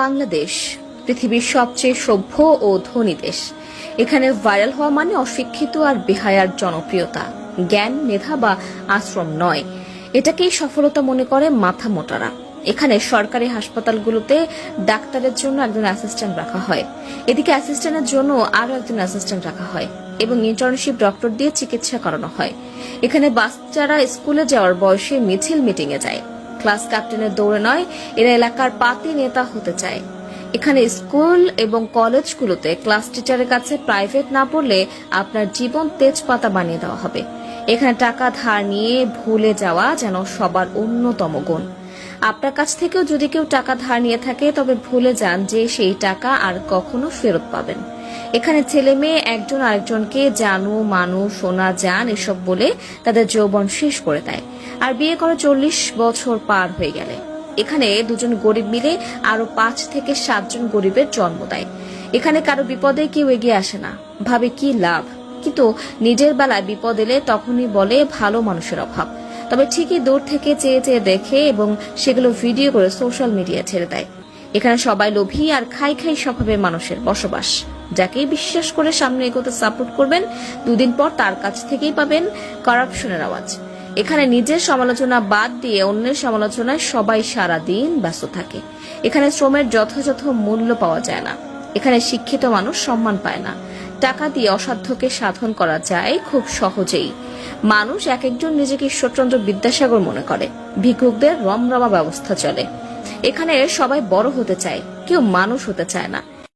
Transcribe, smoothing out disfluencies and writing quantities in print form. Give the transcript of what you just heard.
বাংলাদেশ পৃথিবীর সবচেয়ে সভ্য ও ধনী দেশ। এখানে ভাইরাল হওয়া মানে অশিক্ষিত আর বেহায়ার জনপ্রিয়তা, জ্ঞান, মেধা বা আশ্রম নয়। এটাকেই সফলতা মনে করে মাথা মোটারা। এখানে সরকারি হাসপাতালগুলোতে ডাক্তারের জন্য একজন অ্যাসিস্ট্যান্ট রাখা হয়, এদিকে অ্যাসিস্ট্যান্টের জন্য আরো একজন অ্যাসিস্ট্যান্ট রাখা হয় এবং ইন্টার্নশিপ ডক্টর দিয়ে চিকিৎসা করানো হয়। এখানে বাচ্চারা স্কুলে যাওয়ার বয়সে মিছিল মিটিং এ যায়, ক্লাস ক্যাপ্টেনের দৌড়ে নয়, এরা এলাকার পাতি নেতা হতে চায়। এখানে স্কুল এবং কলেজগুলোতে ক্লাস টিচারের কাছে প্রাইভেট না পড়লে আপনার জীবন তেজপাতা বানিয়ে দেওয়া হবে। এখানে টাকা ধার নিয়ে ভুলে যাওয়া যেন সবার অন্যতম গুণ। আপনার কাছ থেকেও যদি কেউ টাকা ধার নিয়ে থাকে তবে ভুলে যান যে সেই টাকা আর কখনো ফেরত পাবেন। এখানে ছেলে মেয়ে একজন আরেকজনকে জানু, মানু, সোনা, জান এসব বলে তাদের যৌবন শেষ করে দেয়, আর বিয়ে করে 40 বছর পার হয়ে গেলে এখানে দুজন গরিব মিলে আরো 5 থেকে 7 জন গরিবের জন্ম দেয়। এখানে কারো বিপদে কেউ এগিয়ে আসে না, ভাবে কি লাভ, কিন্তু নিজের বেলায় বিপদ এলে তখনই বলে ভালো মানুষের অভাব। তবে ঠিকই দূর থেকে চেয়ে চেয়ে দেখে এবং সেগুলো ভিডিও করে সোশ্যাল মিডিয়া ছেড়ে দেয়। এখানে সবাই লোভী আর খাই খাই স্বভাবের মানুষের বসবাস। যাকেই বিশ্বাস করে সামনে এগোতে সাপোর্ট করবেন, দুদিন পর তার কাছ থেকেই পাবেন করাপশনের আওয়াজ। এখানে নিজের সমালোচনা বাদ দিয়ে অন্যের সমালোচনায় সবাই সারা দিন ব্যস্ত থাকে। এখানে শ্রমের যথাযথ মূল্য পাওয়া যায় না। এখানে শিক্ষিত মানুষ সম্মান পায় না। টাকা দিয়ে অসাধ্যকে সাধন করা যায় খুব সহজেই। মানুষ এক একজন নিজেকে ঈশ্বরচন্দ্র বিদ্যাসাগর মনে করে। ভিক্ষুকদের রমরমা ব্যবস্থা চলে। এখানে সবাই বড় হতে চায়, কেউ মানুষ হতে চায় না।